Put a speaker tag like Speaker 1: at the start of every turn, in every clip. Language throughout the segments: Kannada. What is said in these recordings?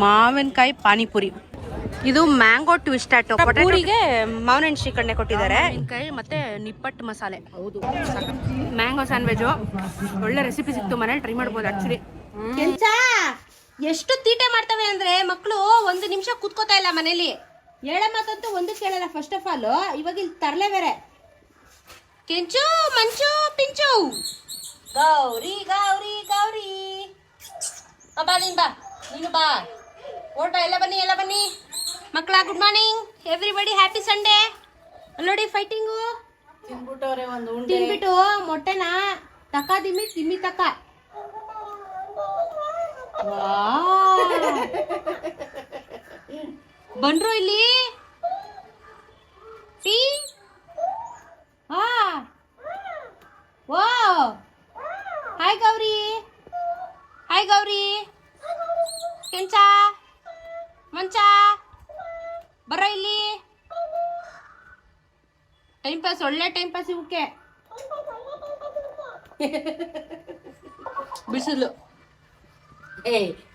Speaker 1: ಮಾವಿನಕಾಯಿ ಪಾನಿಪುರಿ. ಇದು ಮ್ಯಾಂಗೋ ಟ್ವಿಸ್ಟಾಟೋ ಪೂರಿಗೆ ಮಾವಿನ ಹಣ್ಣು ಶ್ರೀಕರಣೆ ಕೊಟ್ಟಿದ್ದಾರೆ. ಮಾವಿನಕಾಯಿ ಮತ್ತೆ ನಿಪ್ಪಟ್ಟು ಮಸಾಲೆ. ಹೌದು, ಮ್ಯಾಂಗೋ ಸ್ಯಾಂಡ್ವಿಚು ಒಳ್ಳೆ ರೆಸಿಪಿ ಸಿಕ್ತು, ಮನೇಲಿ ಟ್ರೈ ಮಾಡ್ಬೋದು ಆಕ್ಚುಲಿ. ಎಷ್ಟು ತೀಟೆ ಮಾಡ್ತವೆ ಅಂದ್ರೆ ಮಕ್ಕಳು, ಒಂದು ನಿಮಿಷ ಕೂತ್ಕೋತಾ ಇಲ್ಲ ಮನೇಲಿ. ಹೇಳೋ ಮಾತಂತೂ ಒಂದು ಕೇಳಲ್ಲ. ಫಸ್ಟ್ ಆಫ್ ಆಲ್ ಇವಾಗ ಇಲ್ಲಿ ತರಲೆ ಬೇರೆ. ಕೆಂಚು ಮಂಚು ಪಿಂಚು ಗೌರಿ ಗೌರಿ ಗೌರಿ ಬಾ, ನೀನು ಬಾ, ಓಟ. ಎಲ್ಲ ಬನ್ನಿ ಮಕ್ಕಳ. Good morning everybody, happy Sunday. ನೋಡಿ ಫೈಟಿಂಗು ತಿನ್ಬಿಟ್ಟು ಮೊಟ್ಟೆನ ತಕ ದಿಮ್ಮಿ ತಕ. ಬಂದ್ರು ಇಲ್ಲಿ. ಹಾಯ್ ಗೌರಿ ಕೆಂಚ ಮಂಚ ಬರೋ ಇಲ್ಲಿ. ಟೈಮ್ ಪಾಸ್, ಒಳ್ಳೆ ಟೈಮ್ ಪಾಸ್ ಇವಕ್ಕೆ. ಬಿಸಿಲು.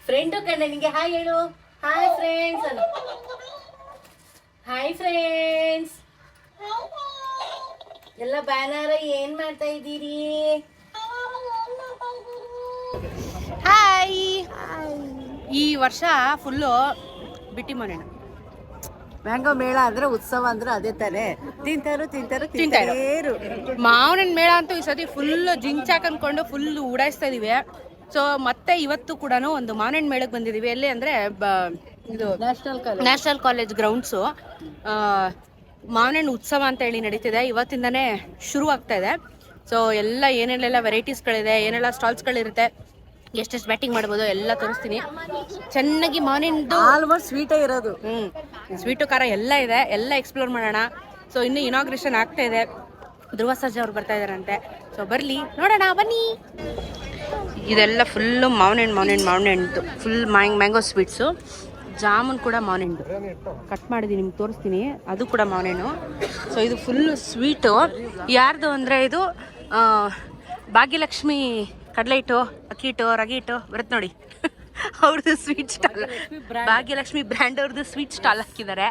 Speaker 2: ಫ್ರೆಂಡು ಕಣ್ಣ, ನಿಂಗೆ ಹಾಯ್ ಹೇಳು. ಹಾಯ್ ಫ್ರೆಂಡ್ಸ್ ಅಲ್ಲ. ಹಾಯ್ ಫ್ರೆಂಡ್ಸ್ ಎಲ್ಲ. ಬ್ಯಾನರ್ ಏನ್ ಮಾಡ್ತಾ ಇದ್ದೀರಿ?
Speaker 1: ಹಾಯ್. ಈ ವರ್ಷ ಫುಲ್ಲು ಬಿಟ್ಟಿ ಮನೇನ
Speaker 2: ಮ್ಯಾಂಗೋ ಮೇಳ ಅಂದ್ರೆ ಉತ್ಸವ ಅಂದ್ರೆ ಅದೇ ತಾನೆ. ತಿಂತಾರು.
Speaker 1: ಮಾವಿನ ಮೇಳ ಅಂತೂ ಈ ಸತಿ ಫುಲ್ ಜಿಂಚಾಕ್ ಅನ್ಕೊಂಡು ಫುಲ್ ಉಡಾಯಿಸ್ತಾ ಇದೀವಿ. ಸೊ ಮತ್ತೆ ಇವತ್ತು ಕೂಡ ಒಂದು ಮಾವಿನ ಮೇಳಕ್ಕೆ ಬಂದಿದೀವಿ. ಎಲ್ಲಿ ಅಂದ್ರೆ ಇದು ನ್ಯಾಷನಲ್ ಕಾಲೇಜ್ ಗ್ರೌಂಡ್ಸು. ಮಾವಿನ ಉತ್ಸವ ಅಂತ ಹೇಳಿ ನಡೀತಿದೆ. ಇವತ್ತಿಂದಾನೇ ಶುರು ಆಗ್ತಾ ಇದೆ. ಸೊ ಎಲ್ಲ ಏನೇನೆಲ್ಲ ವೆರೈಟೀಸ್ಗಳಿದೆ, ಏನೆಲ್ಲ ಸ್ಟಾಲ್ಸ್ಗಳಿರುತ್ತೆ, ಎಷ್ಟೆಷ್ಟು ಬ್ಯಾಟಿಂಗ್ ಮಾಡ್ಬೋದು ಎಲ್ಲ ತೋರಿಸ್ತೀನಿ. ಚೆನ್ನಾಗಿ ಮಾವಿನದು
Speaker 2: ಆಲ್ಮೋಸ್ಟ್ ಸ್ವೀಟೇ ಇರೋದು.
Speaker 1: ಸ್ವೀಟು ಖಾರ ಎಲ್ಲ ಇದೆ, ಎಲ್ಲ ಎಕ್ಸ್ಪ್ಲೋರ್ ಮಾಡೋಣ. ಸೊ ಇನ್ನು ಇನಾಗ್ರೇಷನ್ ಆಗ್ತಾ ಇದೆ. ಧ್ರುವ ಸರ್ಜಾ ಅವ್ರು ಬರ್ತಾ ಇದಾರಂತೆ. ಸೊ ಬರ್ಲಿ ನೋಡೋಣ, ಬನ್ನಿ. ಇದೆಲ್ಲ ಫುಲ್ಲು ಮಾವಿನ ಹಣ್ಣು ಫುಲ್ ಮ್ಯಾಂಗೋ ಸ್ವೀಟ್ಸು. ಜಾಮೂನ್ ಕೂಡ ಮಾವಿನ ಹಣ್ಣು ಕಟ್ ಮಾಡಿದ್ದೀನಿ, ನಿಮ್ಗೆ ತೋರಿಸ್ತೀನಿ. ಅದು ಕೂಡ ಮಾವಿನ ಹಣ್ಣು. ಸೊ ಇದು ಫುಲ್ಲು ಸ್ವೀಟು. ಯಾರ್ದು ಅಂದರೆ ಇದು ಭಾಗ್ಯಲಕ್ಷ್ಮಿ ಕಡಲೆ ಹಿಟ್ಟು, ಅಕ್ಕಿ ಹಿಟ್ಟು, ರಾಗಿ ಹಿಟ್ಟು ಬರುತ್ತೆ ನೋಡಿ, ಅವ್ರದ್ದು ಸ್ವೀಟ್ ಸ್ಟಾಲ್. ಭಾಗ್ಯಲಕ್ಷ್ಮಿ ಬ್ರ್ಯಾಂಡ್ ಅವ್ರದ್ದು ಸ್ವೀಟ್ ಸ್ಟಾಲ್ ಹಾಕಿದ್ದಾರೆ.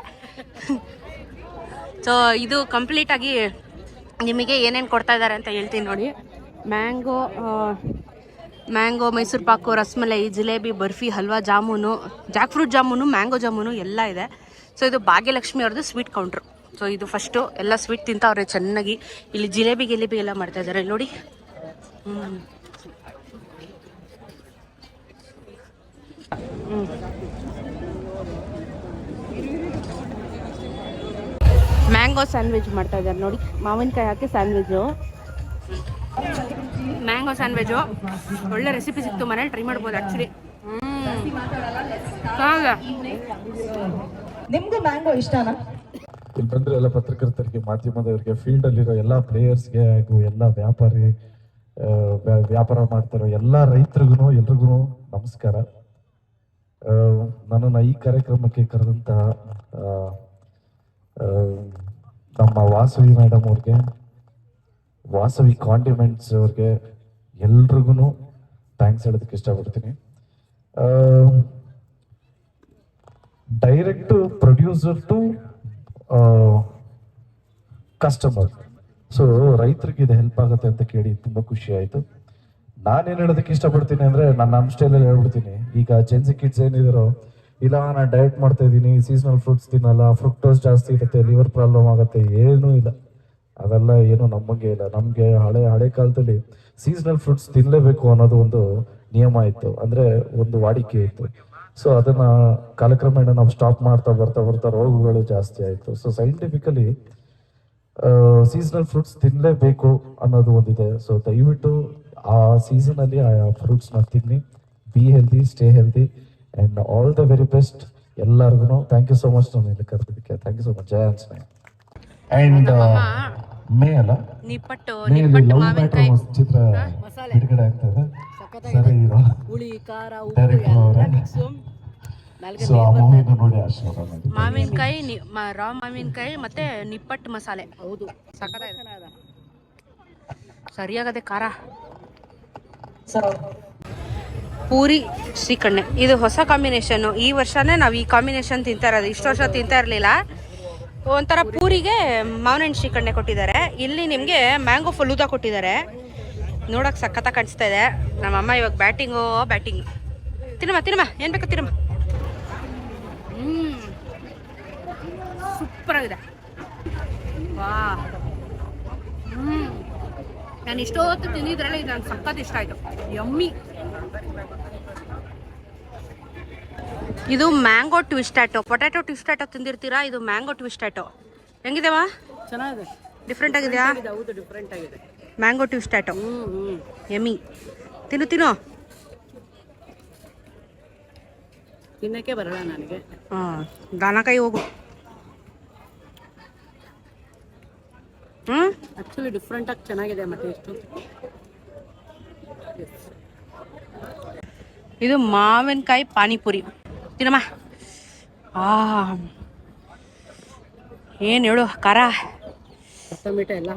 Speaker 1: ಸೊ ಇದು ಕಂಪ್ಲೀಟಾಗಿ ನಿಮಗೆ ಏನೇನು ಕೊಡ್ತಾ ಇದ್ದಾರೆ ಅಂತ ಹೇಳ್ತೀನಿ ನೋಡಿ. Mango, Mysuru pak, rasmalai, jalebi, barfi, halwa, jamun, Jack fruit jamun, mango jamun ಎಲ್ಲ ಇದೆ. ಸೊ ಇದು ಭಾಗ್ಯಲಕ್ಷ್ಮಿ ಅವ್ರದ್ದು ಸ್ವೀಟ್ ಕೌಂಟ್ರು. ಸೊ ಇದು ಫಸ್ಟು ಎಲ್ಲ ಸ್ವೀಟ್ ತಿಂತವ್ರೆ ಚೆನ್ನಾಗಿ. ಇಲ್ಲಿ ಜಿಲೇಬಿ ಎಲ್ಲ ಮಾಡ್ತಾ ಇದ್ದಾರೆ ನೋಡಿ. ಮ್ಯಾಂಗೋ ಸ್ಯಾಂಡ್ವಿಚ್ ಮಾಡ್ತಾ ಇದ್ದಾರೆ ನೋಡಿ. ಮಾವಿನಕಾಯಿ ಹಾಕಿ ಸ್ಯಾಂಡ್ವಿಚು, ಮ್ಯಾಂಗೋ ಸ್ಯಾಂಡ್ವಿಚು ಒಳ್ಳೆ ರೆಸಿಪಿ ಸಿಕ್ತು, ಮನೇಲಿ ಟ್ರೈ ಮಾಡ್ಬೋದು ಆಕ್ಚುಲಿ.
Speaker 2: ನಿಮ್ಗೆ ಮ್ಯಾಂಗೋ ಇಷ್ಟನಾ?
Speaker 3: ಇಲ್ಲಿ ಬಂದ್ರೆ ಎಲ್ಲ ಪತ್ರಕರ್ತರಿಗೆ, ಮಾಧ್ಯಮದವರಿಗೆ, ಫೀಲ್ಡ್ ಅಲ್ಲಿರೋ ಎಲ್ಲ ಪ್ಲೇಯರ್ಸ್ಗೆ ಹಾಗೂ ಎಲ್ಲ ವ್ಯಾಪಾರ ಮಾಡ್ತಾರೋ ಎಲ್ಲ ರೈತರಿಗೂ ಎಲ್ರಿಗೂ ನಮಸ್ಕಾರ. ನನ್ನನ್ನು ಈ ಕಾರ್ಯಕ್ರಮಕ್ಕೆ ಕರೆದಂತಹ ನಮ್ಮ ವಾಸವಿ ಮೇಡಮ್ ಅವ್ರಿಗೆ, ವಾಸವಿ ಕಾಂಡಿಮೆಂಟ್ಸ್ ಅವ್ರಿಗೆ ಎಲ್ರಿಗೂ ಥ್ಯಾಂಕ್ಸ್ ಹೇಳೋದಕ್ಕೆ ಇಷ್ಟಪಡ್ತೀನಿ. Direct producer to customer. So ರೈತರಿಗೆ ಇದು ಹೆಲ್ಪ್ ಆಗುತ್ತೆ ಅಂತ ಕೇಳಿ ತುಂಬಾ ಖುಷಿ ಆಯ್ತು. ನಾನೇನ್ ಹೇಳೋದಕ್ಕೆ ಇಷ್ಟಪಡ್ತೀನಿ ಅಂದ್ರೆ, ನನ್ನ ಸ್ಟೈಲಲ್ಲಿ ಹೇಳ್ಬಿಡ್ತೀನಿ. ಈಗ ಜೆನ್ಸಿ ಕಿಡ್ಸ್ ಏನಿದಾರೋ, ಇಲ್ಲ ನಾನು ಡಯಟ್ ಮಾಡ್ತಾ ಇದ್ದೀನಿ, ಸೀಸನಲ್ ಫ್ರೂಟ್ಸ್ ತಿನ್ನಲ್ಲ, ಫ್ರುಕ್ಟೋಸ್ ಜಾಸ್ತಿ ಇರುತ್ತೆ, ಲಿವರ್ ಪ್ರಾಬ್ಲಮ್ ಆಗುತ್ತೆ, ಏನೂ ಇಲ್ಲ. ಅದೆಲ್ಲ ಏನು ನಮಗೆ ಇಲ್ಲ. ನಮಗೆ ಹಳೆ ಕಾಲದಲ್ಲಿ ಸೀಸನಲ್ ಫ್ರೂಟ್ಸ್ ತಿನ್ನಲೇಬೇಕು ಅನ್ನೋದು ಒಂದು ನಿಯಮ ಇತ್ತು, ಅಂದ್ರೆ ಒಂದು ವಾಡಿಕೆ ಇತ್ತು. ಸೊ ಅದನ್ನ ಕಾಲಕ್ರಮೇಣ ನಾವು ಸ್ಟಾಪ್ ಮಾಡ್ತಾ ಬರ್ತಾ ರೋಗಗಳು ಜಾಸ್ತಿ ಆಯ್ತು. ಸೊ ಸೈಂಟಿಫಿಕಲಿ ಸೀಸನಲ್ ಫ್ರೂಟ್ಸ್ ತಿನ್ನಲೇಬೇಕು ಅನ್ನೋದು ಒಂದಿದೆ. ಸೊ ದಯವಿಟ್ಟು ಆ ಸೀಸನ್ ಅಲ್ಲಿ ಆ ಫ್ರೂಟ್ಸ್ ನ ತಿನ್ನಿ. Be healthy, stay healthy, and all the very best ಎಲ್ಲರಿಗೂ. ಥ್ಯಾಂಕ್ ಯು ಸೋ ಮಚ್ ನಾನು ಇಲ್ಲಿ ಕರೆದಿದ್ದಕ್ಕೆ. Thank you so much. ಜಯ ಆಂಜನೇಯ. ಅಂಡ್ ಮೇ ಅಲ್ಲ, ಚಿತ್ರ ಬಿಡುಗಡೆ ಆಗ್ತದೆ. ಸರಿ ಇರೋ ಸೊ ಆ ಮೂವಿನ ನೋಡಿ ಆಶೀರ್ವಾದ ಮಾಡಿ.
Speaker 1: ಮಾವಿನಕಾಯಿ, ರಾ ಮಾವಿನಕಾಯಿ ಮತ್ತೆ ನಿಪ್ಪಟ್ಟು ಮಸಾಲೆ. ಹೌದು, ಸಖತ್ತಾಗಿದೆ, ಸರಿಯಾಗದೆ ಖಾರ. ಪೂರಿ ಶ್ರೀಕಣ್ಣೆ ಇದು ಹೊಸ ಕಾಂಬಿನೇಷನ್ನು. ಈ ವರ್ಷನೇ ನಾವು ಈ ಕಾಂಬಿನೇಷನ್ ತಿಂತಾ ಇರೋದು. ಇಷ್ಟು ವರ್ಷ ತಿಂತಾ ಇರಲಿಲ್ಲ. ಒಂಥರ ಪೂರಿಗೆ ಮಾವಿನ ಹಣ್ಣು ಶ್ರೀಕಣ್ಣೆ ಕೊಟ್ಟಿದ್ದಾರೆ. ಇಲ್ಲಿ ನಿಮಗೆ ಮ್ಯಾಂಗೋ ಫಲೂದಾ ಕೊಟ್ಟಿದ್ದಾರೆ. ನೋಡೋಕೆ ಸಖತ್ತಾಗಿ ಕಾಣಿಸ್ತಾ ಇದೆ. ನಮ್ಮಮ್ಮ ಇವಾಗ ಬ್ಯಾಟಿಂಗು ತಿನ್ನಮ್ಮ ಏನು ಬೇಕು ತಿನ್ನಮ್ಮ. ಸೂಪರಾಗಿದೆ. ವಾ ನಾನು ಇಷ್ಟೊತ್ತು ತಿಂದಿದ್ರಲ್ಲ ಇದು ನನಗೆ ಸಖತ್ ಇಷ್ಟ ಆಯಿತು. ಯಮ್ಮಿ. ಇದು ಮ್ಯಾಂಗೋ ಟ್ವಿಸ್ಟಾಟೊ. ಪೊಟ್ಯಾಟೊ ಟ್ವಿಸ್ಟಾಟೊ ತಿಂದಿರ್ತೀರಾ, ಇದು ಮ್ಯಾಂಗೋ ಟ್ವಿಸ್ಟಾಟೊ. ಹೆಂಗಿದೆವ?
Speaker 2: ಚೆನ್ನಾಗಿದೆ.
Speaker 1: ಡಿಫ್ರೆಂಟ್ ಆಗಿದೆಯಾ?
Speaker 2: ಹೌದು, ಡಿಫ್ರೆಂಟ್ ಆಗಿದೆ.
Speaker 1: ಮ್ಯಾಂಗೋ ಟ್ವಿಸ್ಟಾಟೊ ಯಮ್ಮಿ. ತಿನ್ನು
Speaker 2: ತಿನ್ನಕ್ಕೆ ಬರಲ್ಲ ನನಗೆ.
Speaker 1: ಹಾಂ, ದಾನಕಾಯಿ ಹೋಗು.
Speaker 2: ಆಕ್ಚುಲಿ ಡಿಫ್ರೆಂಟ್ ಆಗಿ ಚೆನ್ನಾಗಿದೆ ಮತ್ತೆ ಎಷ್ಟು.
Speaker 1: ಇದು ಮಾವಿನಕಾಯಿ ಪಾನಿಪುರಿ. ತಿನ್ನಮ್ಮ. ಏನು ಹೇಳು, ಖಾರ.
Speaker 2: ಟೊಮೆಟೊ ಎಲ್ಲ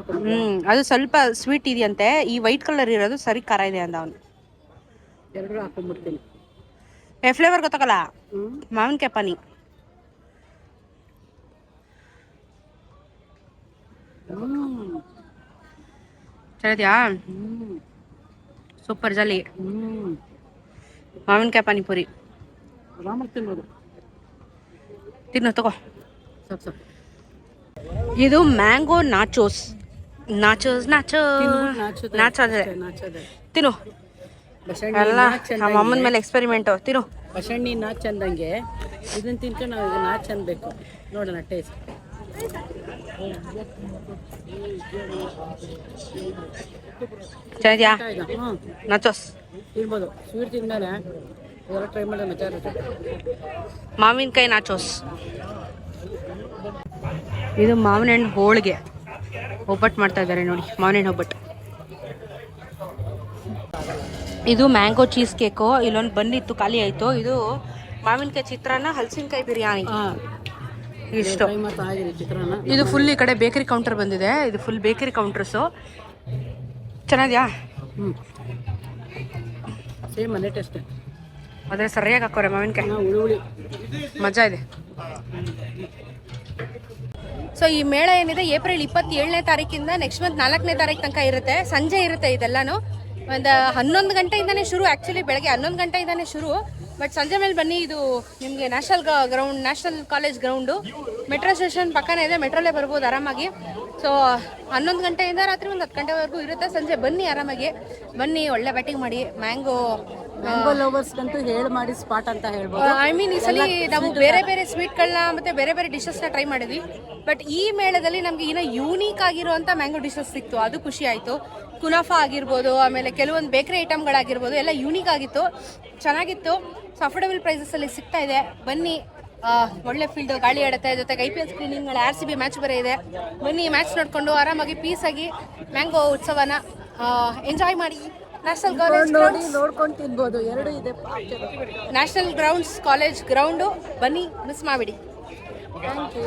Speaker 1: ಅದು ಸ್ವಲ್ಪ ಸ್ವೀಟ್ ಇದೆಯಂತೆ. ಈ ವೈಟ್ ಕಲರ್ ಇರೋದು ಸರಿ ಖಾರ ಇದೆ ಅಂದ ಅವನು.
Speaker 2: ಎರಡು ಹಾಕೊಂಡ್ಬಿಡ್ತೀನಿ.
Speaker 1: ಫ್ಲೇವರ್ ಗೊತ್ತಾಗಲ್ಲ. ಮಾವಿನಕಾಯಿ ಪಾನಿ. ಚೆನ್ನಾಗಿದ್ಯಾ? ಸೂಪರ್ ಜಾಲಿ. ಮಾವಿನಕಾಯಿ ಪಾನಿಪುರಿ
Speaker 2: ಆರಾಮಾಗಿ ತಿನ್ಬೋದು.
Speaker 1: ತಗೋ.
Speaker 2: ಸಾಕು.
Speaker 1: ಇದು ಮ್ಯಾಂಗೋ ನಾಚೋಸ್. ತಿನ್ನು. ಎಲ್ಲ ನಮ್ಮ ಅಮ್ಮನ ಮೇಲೆ ಎಕ್ಸ್ಪೆರಿಮೆಂಟು. ತಿನ್ನು.
Speaker 2: ಬಸಣ್ಣಿ ನಾಚ್ ಚಂದಂಗೆ ಇದನ್ನ ತಿನ್ಕೊಂಡು ನಾವು ಈಗ ನಾಚ್ ಅನ್ಬೇಕು. ನೋಡೋಣ ಟೇಸ್ಟ್.
Speaker 1: ಚೆನ್ನಾಗಿದ್ಯಾ? ನಾಚೋಸ್
Speaker 2: ತಿನ್ಬೋದು. ಸ್ವೀಟ್ ತಿಂದ್ಮೇಲೆ ಇದೆಲ್ಲ ಟ್ರೈ ಮಾಡೋಣ. ಮಜಾ ಇರುತ್ತೆ.
Speaker 1: ಮಾವಿನಕಾಯಿ ನಾಚೋಸ್. ಇದು ಮಾವಿನ ಹಣ್ಣು ಹೋಳಿಗೆ. ಒಬ್ಬಟ್ಟು ಮಾಡ್ತಾ ಇದ್ದಾರೆ ನೋಡಿ, ಮಾವಿನ ಹಣ್ಣು ಒಬ್ಬಟ್ಟು. ಇದು ಮ್ಯಾಂಗೋ ಚೀಸ್ ಕೇಕು. ಇಲ್ಲೊಂದು ಬಂದಿತ್ತು, ಖಾಲಿ ಆಯಿತು. ಇದು ಮಾವಿನಕಾಯಿ ಚಿತ್ರಾನ್ನ, ಹಲಸಿನಕಾಯಿ ಬಿರಿಯಾನಿ. ಇಷ್ಟು. ಇದು ಫುಲ್ ಈ ಕಡೆ ಬೇಕರಿ ಕೌಂಟರ್ ಬಂದಿದೆ. ಇದು ಫುಲ್ ಬೇಕರಿ ಕೌಂಟರ್ಸು. ಚೆನ್ನಾಗಿದ್ಯಾ?
Speaker 2: ಸೇಮ್ ಮನೆ ಟೇಸ್ಟ್.
Speaker 1: ಅದೇ ಸರಿಯಾಗಿ ಹಾಕೋರೆ ಮಾವಿನಕಾಯಿ.
Speaker 2: ಹುಳಿ
Speaker 1: ಮಜಾ ಇದೆ. ಸೊ ಈ ಮೇಳ ಏನಿದೆ ಏಪ್ರಿಲ್ 27ನೇ ತಾರೀಕಿಂದ ನೆಕ್ಸ್ಟ್ ಮಂತ್ 4ನೇ ತಾರೀಕು ತನಕ ಇರುತ್ತೆ. ಸಂಜೆ ಇರುತ್ತೆ ಇದೆಲ್ಲಾನು. ಒಂದು 11 ಗಂಟೆಯಿಂದನೇ ಶುರು. ಆ್ಯಕ್ಚುಲಿ ಬೆಳಗ್ಗೆ 11 ಗಂಟೆಯಿಂದನೇ ಶುರು. ಬಟ್ ಸಂಜೆ ಮೇಲೆ ಬನ್ನಿ. ಇದು ನಿಮಗೆ national college ground. Metro station ಪಕ್ಕನೇ ಇದೆ. ಮೆಟ್ರೋಲ್ಲೇ ಬರ್ಬೋದು ಆರಾಮಾಗಿ. ಸೊ 11 ಗಂಟೆಯಿಂದ ರಾತ್ರಿ ಒಂದು 10 ಗಂಟೆವರೆಗೂ ಇರುತ್ತೆ. ಸಂಜೆ ಬನ್ನಿ, ಆರಾಮಾಗಿ ಬನ್ನಿ, ಒಳ್ಳೆ ಬ್ಯಾಟಿಂಗ್ ಮಾಡಿ. ಮ್ಯಾಂಗೋ
Speaker 2: ಲವರ್ಸ್ಗಂತೂ ಹೇಳಿ ಮಾಡಿ ಸ್ಪಾಟ್ ಅಂತ ಹೇಳ್ಬೋದು.
Speaker 1: ಐ ಮೀನ್ ಈ ಸಲ ನಾವು ಬೇರೆ ಬೇರೆ ಸ್ವೀಟ್ಗಳನ್ನ ಮತ್ತೆ ಬೇರೆ ಬೇರೆ ಡಿಶಸ್ನ ಟ್ರೈ ಮಾಡಿದ್ವಿ. ಬಟ್ ಈ ಮೇಳದಲ್ಲಿ ನಮಗೆ ಇನ್ನೂ ಯೂನೀಕ್ ಆಗಿರುವಂಥ ಮ್ಯಾಂಗೋ ಡಿಶಸ್ ಸಿಕ್ತು. ಅದು ಖುಷಿ ಆಯಿತು. ಕುನಾಫಾ ಆಗಿರ್ಬೋದು, ಆಮೇಲೆ ಕೆಲವೊಂದು ಬೇಕರಿ ಐಟಮ್ಗಳಾಗಿರ್ಬೋದು, ಎಲ್ಲ ಯೂನೀಕ್ ಆಗಿತ್ತು, ಚೆನ್ನಾಗಿತ್ತು. ಸೊ ಅಫೋರ್ಡಬಲ್ ಪ್ರೈಸಸಲ್ಲಿ ಸಿಗ್ತಾ ಇದೆ. ಬನ್ನಿ, ಒಳ್ಳೆ ಫೀಲ್ಡು, ಗಾಳಿ ಆಡುತ್ತೆ. ಜೊತೆಗೆ IPL ಸ್ಕ್ರೀನಿಂಗ್ಗಳು, RCB ಮ್ಯಾಚ್ ಬೇರೆ ಇದೆ. ಬನ್ನಿ, ಮ್ಯಾಚ್ ನೋಡಿಕೊಂಡು ಆರಾಮಾಗಿ ಪೀಸಾಗಿ ಮ್ಯಾಂಗೋ ಉತ್ಸವನ ಎಂಜಾಯ್ ಮಾಡಿ. ನ್ಯಾಷನಲ್ ಕಾಲೇಜ್
Speaker 2: ನೋಡ್ಕೊಂಡು ತಿನ್ಬೋದು. ಎರಡು ಇದೆ.
Speaker 1: National grounds college ground. ಬನ್ನಿ, ಮಿಸ್ ಮಾಡಿಬಿಡಿ.
Speaker 2: Thank you.